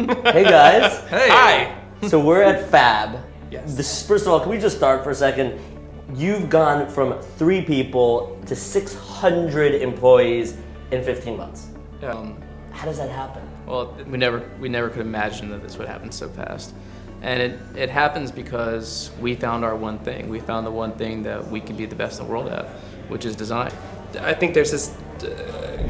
Hey guys. Hey. Hi. So we're at Fab. Yes. First of all, can we just start for a second? You've gone from 3 people to 600 employees in 15 months. How does that happen? Well, we never could imagine that this would happen so fast. And it happens because we found our one thing. We found the one thing that we can be the best in the world at, which is design. I think there's this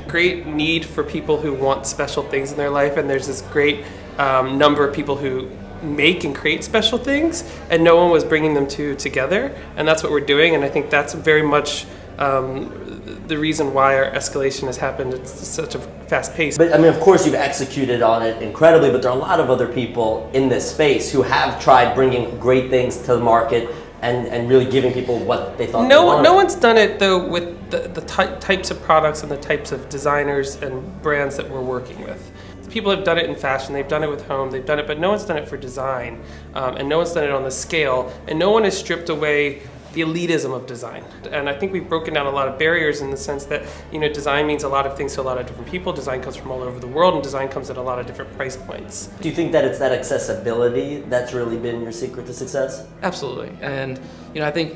great need for people who want special things in their life, and there's this great number of people who make and create special things, and no one was bringing them together, and that's what we're doing. And I think that's very much the reason why our escalation has happened. It's such a fast pace. But I mean, of course, you've executed on it incredibly, but there are a lot of other people in this space who have tried bringing great things to the market and really giving people what they thought they wanted. No one's done it though with the types of products and the types of designers and brands that we're working with. People have done it in fashion, they've done it with home, they've done it, but no one's done it for design, and no one's done it on the scale, and no one has stripped away the elitism of design. And I think we've broken down a lot of barriers in the sense that, you know, design means a lot of things to a lot of different people. Design comes from all over the world, and design comes at a lot of different price points. Do you think that it's that accessibility that's really been your secret to success? Absolutely. And, you know, I think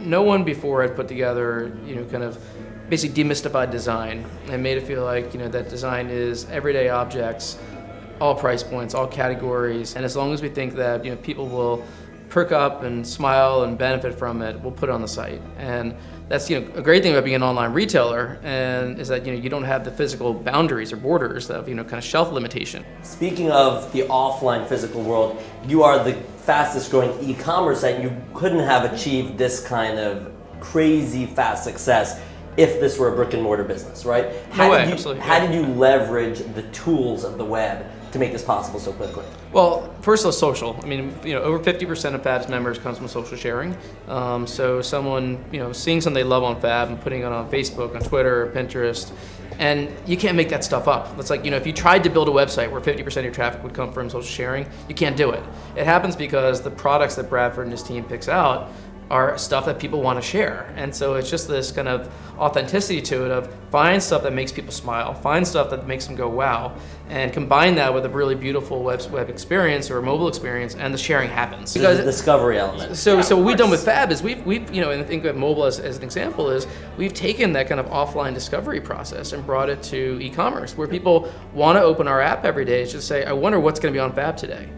no one before had put together, you know, kind of basically demystified design and made it feel like, you know, that design is everyday objects, all price points, all categories. And as long as we think that, you know, people will perk up and smile and benefit from it, we'll put it on the site. And that's, you know, a great thing about being an online retailer, and is that, you know, you don't have the physical boundaries or borders of, you know, kind of shelf limitation. Speaking of the offline physical world, you are the fastest growing e-commerce site. You couldn't have achieved this kind of crazy fast success if this were a brick and mortar business, right? Absolutely. How did you leverage the tools of the web to make this possible so quickly? Well, first, social. I mean, you know, over 50% of Fab's members comes from social sharing. So someone, you know, seeing something they love on Fab and putting it on Facebook, on Twitter, or Pinterest, and you can't make that stuff up. It's like, you know, if you tried to build a website where 50% of your traffic would come from social sharing, you can't do it. It happens because the products that Bradford and his team picks out are stuff that people want to share. And so it's just this kind of authenticity to it of find stuff that makes people smile, find stuff that makes them go wow, and combine that with a really beautiful web experience or a mobile experience, and the sharing happens. There's a discovery element. So what we've done with Fab is we've you know, and I think of mobile as an example, is we've taken that kind of offline discovery process and brought it to e-commerce, where people want to open our app every day and just say, I wonder what's going to be on Fab today.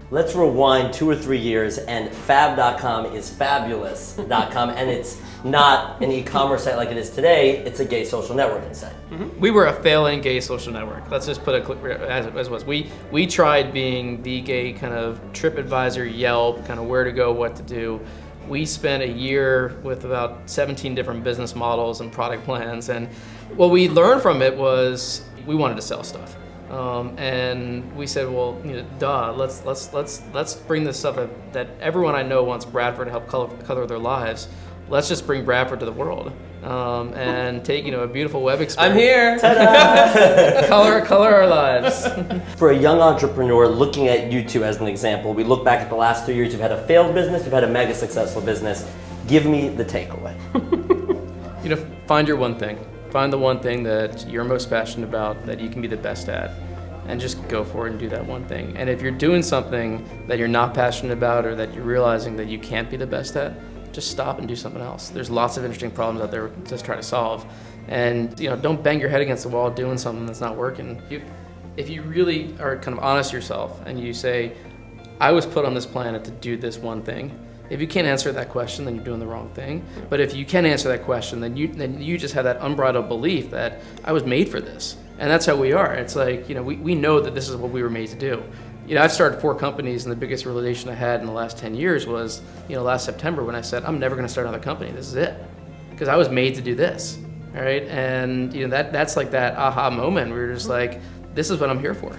Let's rewind 2 or 3 years, and fab.com is fabulous.com, and it's not an e-commerce site like it is today, it's a gay social networking site. Mm-hmm. We were a failing gay social network. Let's just put it as it was. We tried being the gay kind of TripAdvisor, Yelp, kind of where to go, what to do. We spent a year with about 17 different business models and product plans, and what we learned from it was we wanted to sell stuff. And we said, well, you know, duh, let's bring this stuff that everyone I know wants Bradford to help color their lives. Let's just bring Bradford to the world, and take, you know, a beautiful web experience. I'm here. Ta-da! color our lives. For a young entrepreneur looking at you two as an example, we look back at the last 2 years, you've had a failed business, you've had a mega successful business. Give me the takeaway. You know, find your one thing. Find the one thing that you're most passionate about, that you can be the best at, and just go for it and do that one thing. And if you're doing something that you're not passionate about, or that you're realizing that you can't be the best at, just stop and do something else. There's lots of interesting problems out there to just try to solve. And, you know, don't bang your head against the wall doing something that's not working. If you really are kind of honest yourself and you say, I was put on this planet to do this one thing, if you can't answer that question, then you're doing the wrong thing. But if you can answer that question, then you just have that unbridled belief that I was made for this. And that's how we are. It's like, you know, we know that this is what we were made to do. You know, I've started 4 companies, and the biggest realization I had in the last 10 years was, you know, last September when I said, I'm never going to start another company. This is it. Because I was made to do this. All right. And, you know, that's like that aha moment where you're just like, this is what I'm here for.